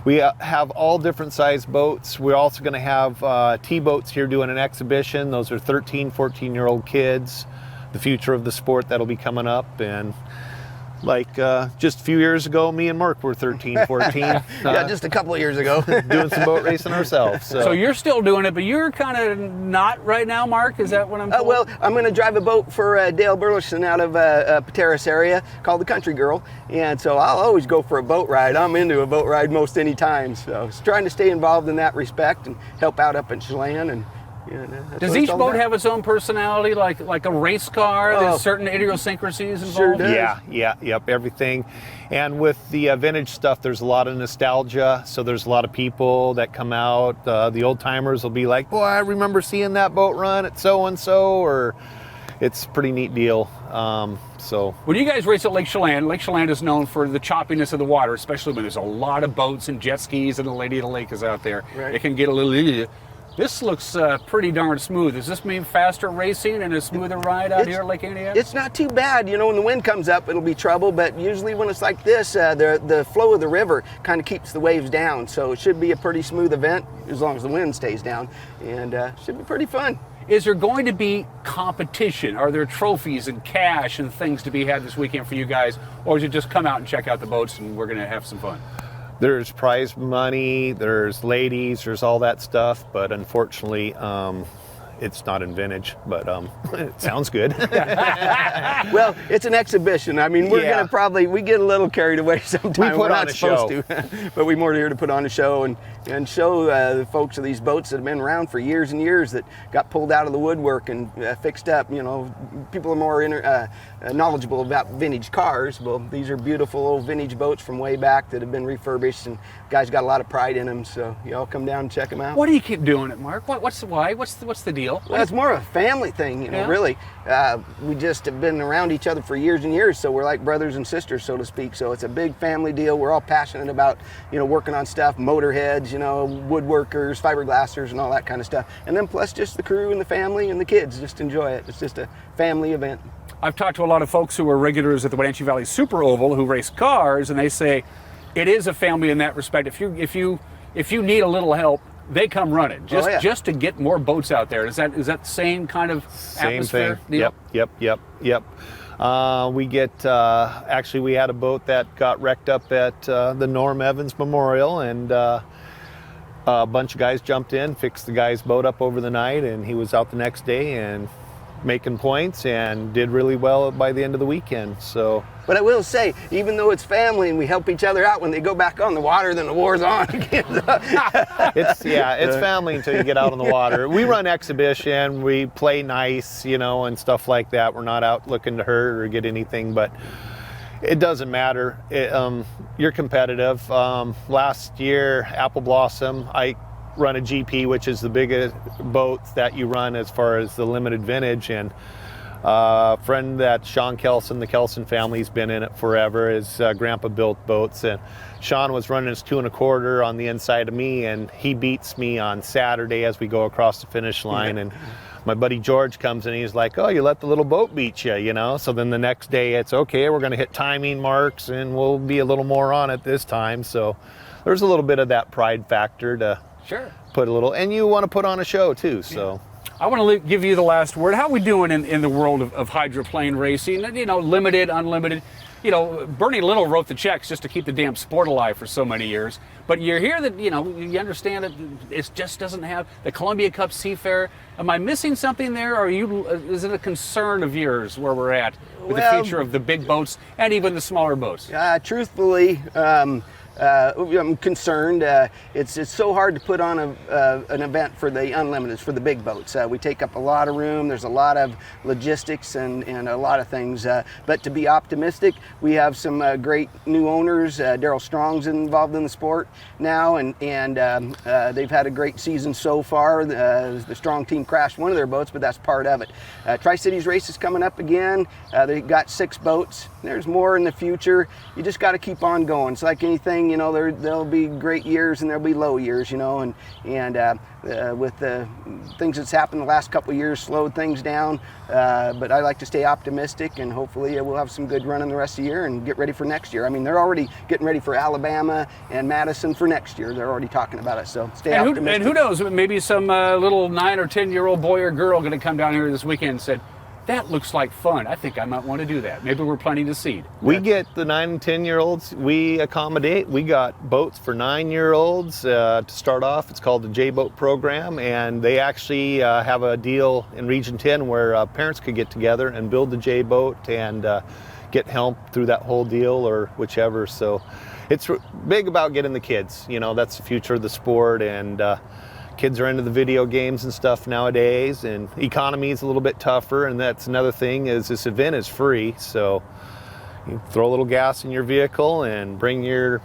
we have all different size boats. We're also going to have T-boats here doing an exhibition. Those are 13, 14-year-old kids, the future of the sport that'll be coming up. And like just a few years ago, me and Mark were 13, 14. Yeah, just a couple of years ago. Doing some boat racing ourselves. So you're still doing it, but you're kind of not right now, Mark? Is that what I'm told? Well, I'm going to drive a boat for Dale Burleson out of Pateros area called the Country Girl. And so I'll always go for a boat ride. I'm into a boat ride most any time. So it's trying to stay involved in that respect and help out up in Chelan. And does each boat have its own personality, like a race car? There's certain idiosyncrasies involved? Sure does. Yep, everything. And with the vintage stuff, there's a lot of nostalgia. So there's a lot of people that come out. The old timers will be like, boy, I remember seeing that boat run at so-and-so, or it's a pretty neat deal. When you guys race at Lake Chelan is known for the choppiness of the water, especially when there's a lot of boats and jet skis and the Lady of the Lake is out there. Right. It can get a little... This looks pretty darn smooth. Does this mean faster racing and a smoother ride out here at Lake Entiat? It's not too bad. You know, when the wind comes up, it'll be trouble, but usually when it's like this, the flow of the river kind of keeps the waves down. So it should be a pretty smooth event as long as the wind stays down, and should be pretty fun. Is there going to be competition? Are there trophies and cash and things to be had this weekend for you guys? Or is it just come out and check out the boats and we're going to have some fun? There's prize money, there's ladies, there's all that stuff, but unfortunately, it's not in vintage, but it sounds good. Well, it's an exhibition. I mean, we're gonna we get a little carried away sometimes. We put on a show. But we're more here to put on a show and show the folks of these boats that have been around for years and years that got pulled out of the woodwork and fixed up. You know, people are more knowledgeable about vintage cars. Well, these are beautiful old vintage boats from way back that have been refurbished, and guys got a lot of pride in them. So y'all come down and check them out. Why do you keep doing it, Mark? What's the why? What's the deal? Well, it's more of a family thing, you know, really. We just have been around each other for years and years, so we're like brothers and sisters, so to speak. So it's a big family deal. We're all passionate about, you know, working on stuff, motorheads, you know, woodworkers, fiberglassers, and all that kind of stuff. And then plus just the crew and the family and the kids just enjoy it. It's just a family event. I've talked to a lot of folks who are regulars at the Wenatchee Valley Super Oval who race cars, and they say it is a family in that respect. If you need a little help, they come running just to get more boats out there. Is that the same kind of atmosphere? Same thing. Yep. We get actually we had a boat that got wrecked up at the Norm Evans Memorial, and a bunch of guys jumped in, fixed the guy's boat up over the night, and he was out the next day and making points and did really well by the end of the weekend. So, but I will say, even though it's family and we help each other out, when they go back on the water, then the war's on again. It's family until you get out on the water. We run exhibition, we play nice, you know, and stuff like that. We're not out looking to hurt or get anything, but it doesn't matter. You're competitive. Last year, Apple Blossom, I run a GP, which is the biggest boat that you run as far as the limited vintage, and a friend that Sean Kelson, the Kelson family's been in it forever. His grandpa built boats, and Sean was running his 2 1/4 on the inside of me, and he beats me on Saturday as we go across the finish line. And my buddy George comes and he's like, oh, you let the little boat beat you, you know? So then the next day it's okay, we're going to hit timing marks and we'll be a little more on it this time. So there's a little bit of that pride factor to put a little, and you want to put on a show too, so. I want to give you the last word. How are we doing in the world of hydroplane racing? You know, limited, unlimited. You know, Bernie Little wrote the checks just to keep the damn sport alive for so many years. But you hear that, you know, you understand that it just doesn't have the Columbia Cup Seafair. Am I missing something there, or is it a concern of yours where we're at with the future of the big boats and even the smaller boats? Truthfully, I'm concerned. It's so hard to put on an event for the unlimiteds, for the big boats. We take up a lot of room. There's a lot of logistics and a lot of things. But to be optimistic, we have some great new owners. Daryl Strong's involved in the sport now, and they've had a great season so far. The Strong team crashed one of their boats, but that's part of it. Tri-Cities race is coming up again. They got 6 boats. There's more in the future. You just got to keep on going. It's like anything. You know, there'll be great years and there'll be low years, you know, and with the things that's happened the last couple of years slowed things down, but I like to stay optimistic, and hopefully we'll have some good running the rest of the year and get ready for next year. I mean, they're already getting ready for Alabama and Madison for next year. They're already talking about it, so stay optimistic. And who knows, maybe some little 9 or 10-year-old boy or girl going to come down here this weekend and said, that looks like fun. I think I might want to do that. Maybe we're planting the seed. We get the 9 and 10-year-olds. We accommodate. We got boats for 9-year-olds to start off. It's called the J-Boat program, and they actually have a deal in Region 10 where parents could get together and build the J-Boat and get help through that whole deal or whichever. So it's big about getting the kids. You know, that's the future of the sport, and kids are into the video games and stuff nowadays, and economy is a little bit tougher, and that's another thing is this event is free, so you throw a little gas in your vehicle and bring your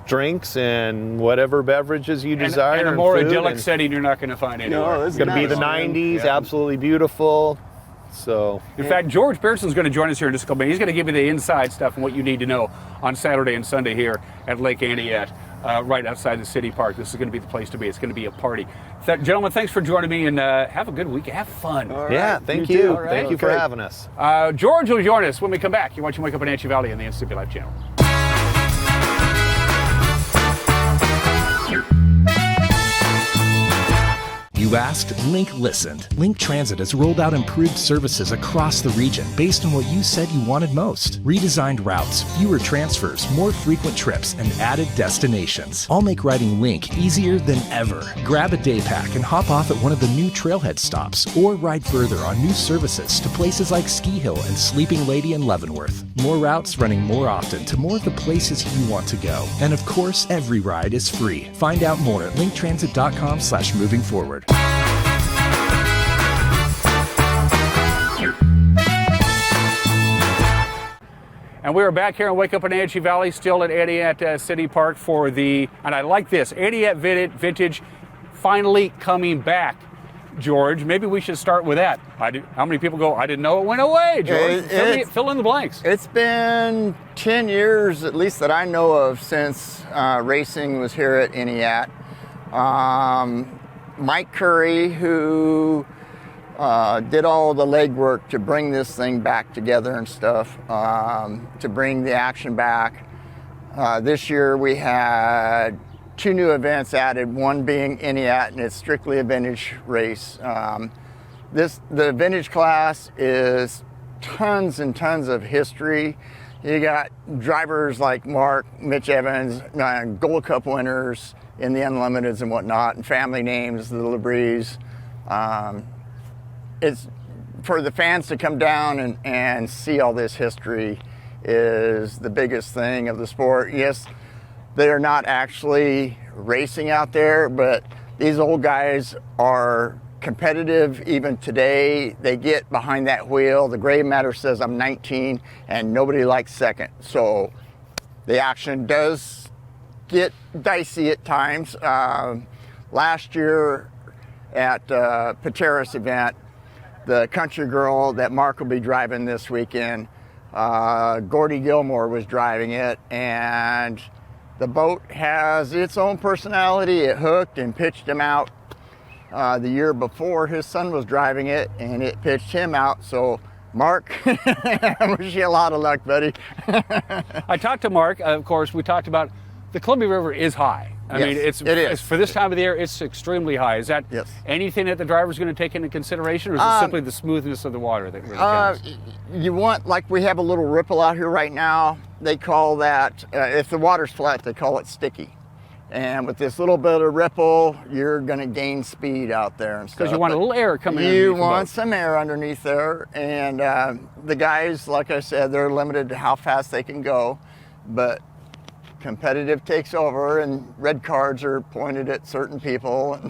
drinks and whatever beverages you desire. And a more idyllic setting you're not going to find anywhere. No, it's going to be the 90s, absolutely beautiful. So, in fact, George Pearson's going to join us here in just a couple minutes. He's going to give you the inside stuff and what you need to know on Saturday and Sunday here at Lake Entiat, right outside the city park. This is going to be the place to be. It's going to be a party. Gentlemen, thanks for joining me, and have a good week. Have fun. Right. Yeah, thank you. Right. Thank you for having us. George will join us when we come back. You're watching Wake Up in Wenatchee Valley on the NCP Live channel. You asked, Link listened. Link Transit has rolled out improved services across the region based on what you said you wanted most. Redesigned routes, fewer transfers, more frequent trips, and added destinations. All make riding Link easier than ever. Grab a day pack and hop off at one of the new trailhead stops, or ride further on new services to places like Ski Hill and Sleeping Lady in Leavenworth. More routes running more often to more of the places you want to go. And of course, every ride is free. Find out more at linktransit.com/movingforward. And we are back here in Wake Up in Wenatchee Valley, still at Entiat City Park for the, and I like this, Entiat Vintage finally coming back. George, maybe we should start with that. How many people go, I didn't know it went away, George? Fill in the blanks. It's been 10 years, at least that I know of, since racing was here at Entiat. Mike Curry, who did all the legwork to bring this thing back together and stuff, to bring the action back. This year we had 2 new events added, one being Entiat, and it's strictly a vintage race. The vintage class is tons and tons of history. You got drivers like Mark, Mitch Evans, Gold Cup winners in the Unlimiteds and whatnot, and family names, the Labries. It's for the fans to come down and see all this history is the biggest thing of the sport. Yes, they're not actually racing out there, but these old guys are competitive even today. They get behind that wheel. The gray matter says I'm 19 and nobody likes second. So the action does get dicey at times. Last year at Pateras event, the country girl that Mark will be driving this weekend, Gordy Gilmore was driving it, and the boat has its own personality. It hooked and pitched him out. The year before, his son was driving it, and it pitched him out. So, Mark, I wish you a lot of luck, buddy. I talked to Mark. Of course, we talked about the Columbia River is high. I mean, it is. For this time of the year, it's extremely high. Is that anything that the driver's going to take into consideration, or is it simply the smoothness of the water that really counts? You want, like we have a little ripple out here right now. They call that, if the water's flat, they call it sticky. And with this little bit of ripple, you're going to gain speed out there and stuff. Because you want a little air coming in. You want some air underneath there. And the guys, like I said, they're limited to how fast they can go. But competitive takes over, and red cards are pointed at certain people.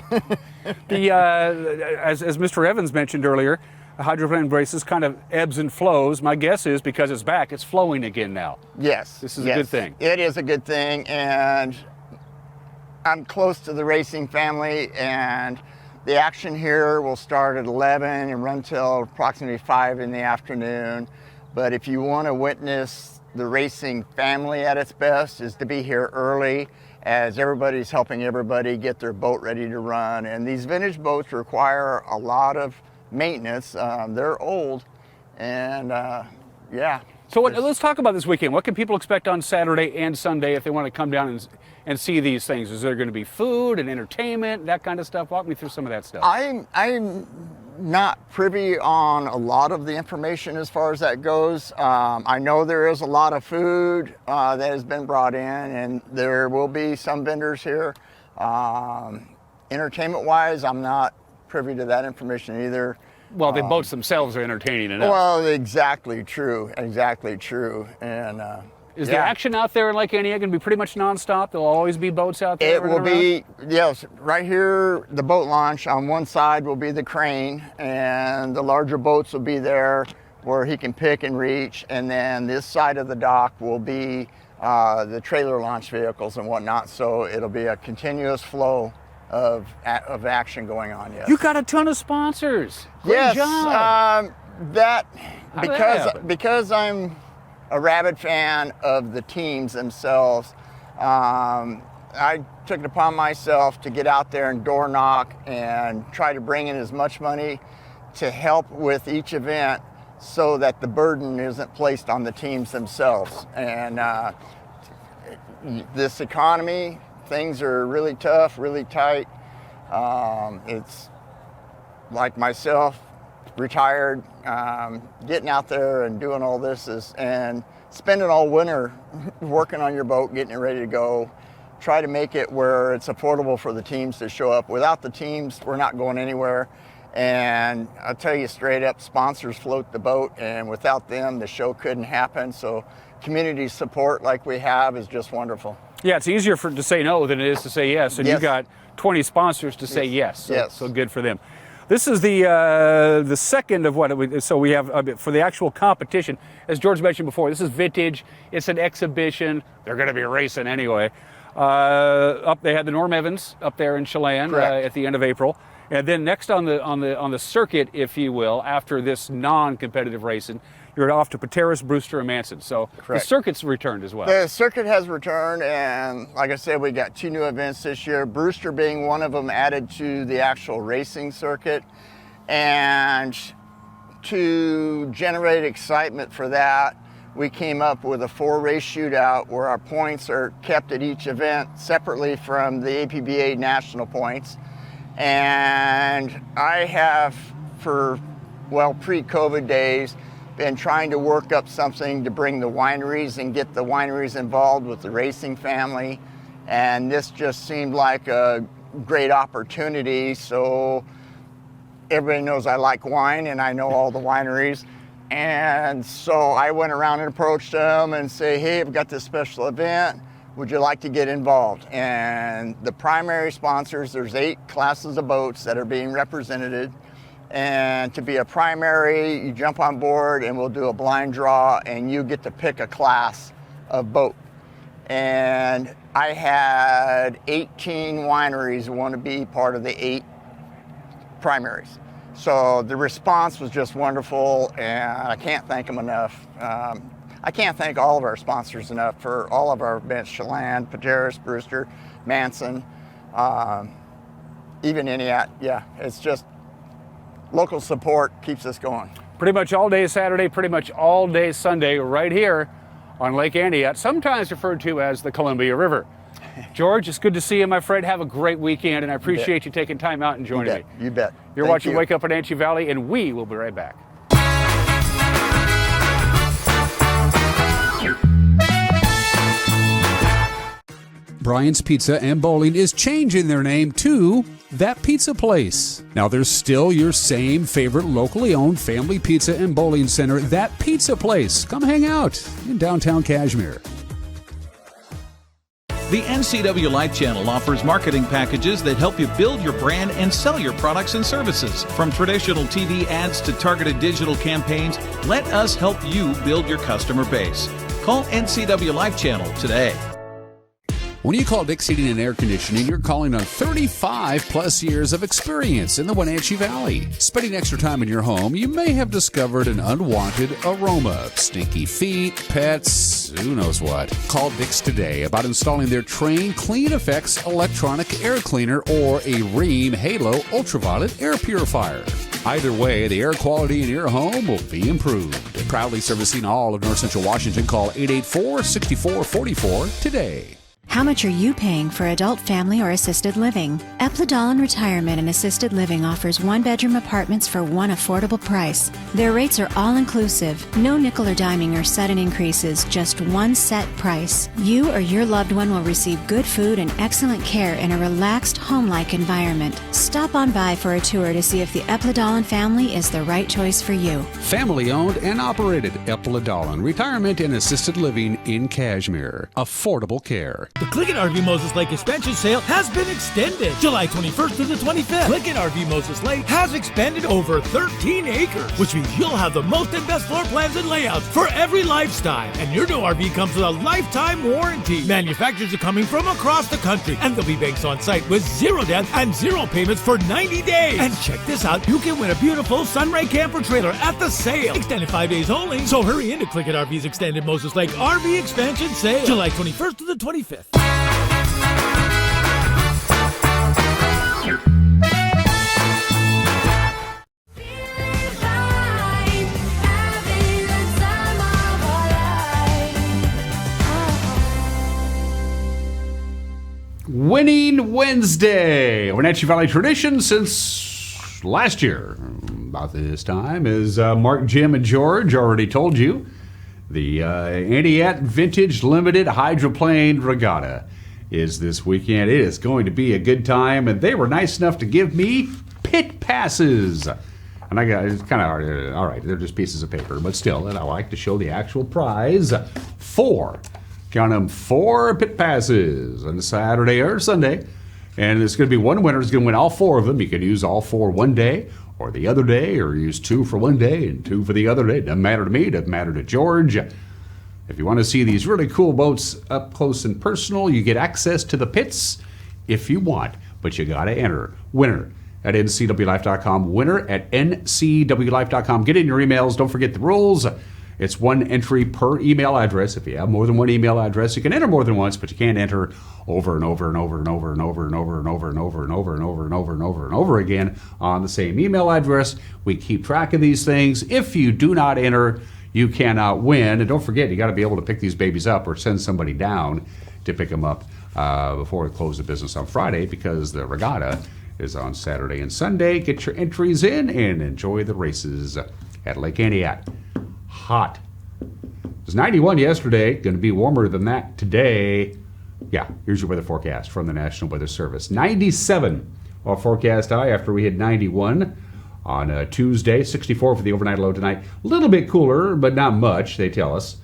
As Mr. Evans mentioned earlier, hydroplane races kind of ebbs and flows. My guess is because it's back, it's flowing again now. Yes. This is a good thing. It is a good thing, and I'm close to the racing family, and the action here will start at 11 and run till approximately 5 in the afternoon. But if you want to witness the racing family at its best, is to be here early, as everybody's helping everybody get their boat ready to run. And these vintage boats require a lot of maintenance. They're old, and yeah. So let's talk about this weekend. What can people expect on Saturday and Sunday if they want to come down and see these things? Is there going to be food and entertainment, that kind of stuff? Walk me through some of that stuff. I'm not privy on a lot of the information as far as that goes. I know there is a lot of food that has been brought in, and there will be some vendors here. Entertainment-wise, I'm not privy to that information either. Well, the boats themselves are entertaining enough. Well, exactly true. And is the action out there in Lake Entiat going to be pretty much nonstop? There'll always be boats out there? It will be, yes. Right here, the boat launch, on one side will be the crane, and the larger boats will be there where he can pick and reach. And then this side of the dock will be the trailer launch vehicles and whatnot. So it'll be a continuous flow of action going on. Yes. You got a ton of sponsors. Great job. Because I'm a rabid fan of the teams themselves, I took it upon myself to get out there and door knock and try to bring in as much money to help with each event so that the burden isn't placed on the teams themselves. And this economy, things are really tough, really tight. It's like myself, retired, getting out there and doing all this and spending all winter working on your boat, getting it ready to go. Try to make it where it's affordable for the teams to show up. Without the teams, we're not going anywhere. And I'll tell you straight up, sponsors float the boat, and without them, the show couldn't happen. So community support like we have is just wonderful. Yeah, it's easier to say no than it is to say yes. And you got 20 sponsors to say yes. So good for them. This is the second of what so we have for the actual competition. As George mentioned before, this is vintage. It's an exhibition. They're going to be racing anyway. They had the Norm Evans up there in Chelan at the end of April, and then next on the circuit, if you will, after this non-competitive racing, you're off to Pateros, Brewster, and Manson. So the circuit's returned as well. The circuit has returned, and like I said, we got 2 new events this year. Brewster being one of them, added to the actual racing circuit, and to generate excitement for that, we came up with a 4-race shootout where our points are kept at each event separately from the APBA national points. And I have, for, pre-COVID days, been trying to work up something to bring the wineries and get the wineries involved with the racing family. And this just seemed like a great opportunity. So everybody knows I like wine and I know all the wineries. And so I went around and approached them and say, hey, I've got this special event. Would you like to get involved? And the primary sponsors, there's 8 classes of boats that are being represented. And to be a primary, you jump on board and we'll do a blind draw and you get to pick a class of boat. And I had 18 wineries want to be part of the 8 primaries. So the response was just wonderful, and I can't thank them enough. I can't thank all of our sponsors enough for all of our events: Chelan, Pateros, Brewster, Manson. even Entiat, yeah, it's just local support keeps us going. Pretty much all day Saturday, pretty much all day Sunday, right here on Lake Entiat, sometimes referred to as the Columbia River. George, it's good to see you, my friend. Have a great weekend, and I appreciate you taking time out and joining me. You bet. You're Thank watching you. Wake Up in Wenatchee Valley, and we will be right back. Brian's Pizza and Bowling is changing their name to That Pizza Place. Now, there's still your same favorite locally owned family pizza and bowling center, That Pizza Place. Come hang out in downtown Cashmere. The NCW Life Channel offers marketing packages that help you build your brand and sell your products and services. From traditional TV ads to targeted digital campaigns, let us help you build your customer base. Call NCW Life Channel today. When you call Dick's Heating and Air Conditioning, you're calling on 35 plus years of experience in the Wenatchee Valley. Spending extra time in your home, you may have discovered an unwanted aroma. Stinky feet, pets, who knows what. Call Dick's today about installing their Train Clean Effects electronic air cleaner or a Rheem Halo ultraviolet air purifier. Either way, the air quality in your home will be improved. Proudly servicing all of North Central Washington, call 884-6444 today. How much are you paying for adult, family, or assisted living? Epladolin Retirement and Assisted Living offers one-bedroom apartments for one affordable price. Their rates are all-inclusive, no nickel or diming or sudden increases, just one set price. You or your loved one will receive good food and excellent care in a relaxed, home-like environment. Stop on by for a tour to see if the Epladolin family is the right choice for you. Family owned and operated, Epladolin Retirement and Assisted Living in Cashmere. Affordable care. The Click-It RV Moses Lake expansion sale has been extended July 21st to the 25th. Click-It RV Moses Lake has expanded over 13 acres, which means you'll have the most and best floor plans and layouts for every lifestyle. And your new RV comes with a lifetime warranty. Manufacturers are coming from across the country, and there'll be banks on site with zero debt and zero payments for 90 days. And check this out, you can win a beautiful Sunray camper trailer at the sale. Extended 5 days only, so hurry into Click-It RV's extended Moses Lake RV expansion sale, July 21st to the 25th. Winning Wednesday, Wenatchee Valley tradition since last year. About this time, as Mark, Jim, and George already told you, the Entiat Vintage Limited Hydroplane Regatta is this weekend. It is going to be a good time, and they were nice enough to give me pit passes. And I got, it's kind of hard, all right, they're just pieces of paper, but still, and I like to show the actual prize. 4, count them, 4 pit passes on Saturday or Sunday. And it's going to be one winner who's going to win all 4 of them. You can use all 4 one day or the other day, or use 2 for one day and 2 for the other day. Doesn't matter to me, doesn't matter to George. If you want to see these really cool boats up close and personal, you get access to the pits if you want, but you got to enter. Winner at ncwlife.com. Winner at ncwlife.com. Get in your emails. Don't forget the rules. It's 1 entry per email address. If you have more than 1 email address, you can enter more than once, but you can't enter over and over and over and over and over and over and over and over and over and over and over and over and over again on the same email address. We keep track of these things. If you do not enter, you cannot win. And don't forget, you got to be able to pick these babies up or send somebody down to pick them up before we close the business on Friday, because the regatta is on Saturday and Sunday. Get your entries in and enjoy the races at Lake Entiat. Hot. It was 91 yesterday. Going to be warmer than that today. Yeah, here's your weather forecast from the National Weather Service. 97 our forecast high after we hit 91 on Tuesday. 64 for the overnight low tonight. A little bit cooler, but not much, they tell us,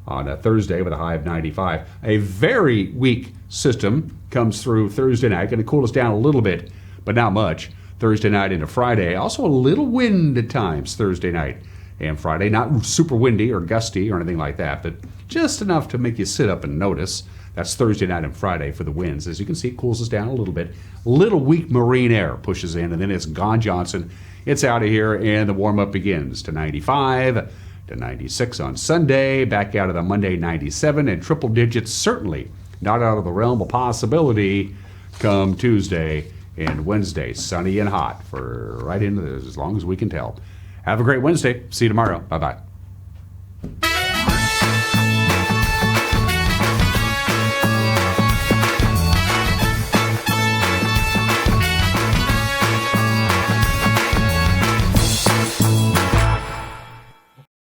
on Thursday with a high of 95. A very weak system comes through Thursday night. Going to cool us down a little bit, but not much. Thursday night into Friday. Also a little wind at times Thursday night and Friday. Not super windy or gusty or anything like that, but just enough to make you sit up and notice. That's Thursday night and Friday for the winds. As you can see, it cools us down a little bit. Little weak marine air pushes in, and then it's gone Johnson. It's out of here, and the warm-up begins to 95 to 96 on Sunday. Back out of the Monday, 97, and triple digits certainly not out of the realm of possibility come Tuesday And Wednesday, sunny and hot for right into as long as we can tell. Have a great Wednesday. See you tomorrow. Bye-bye.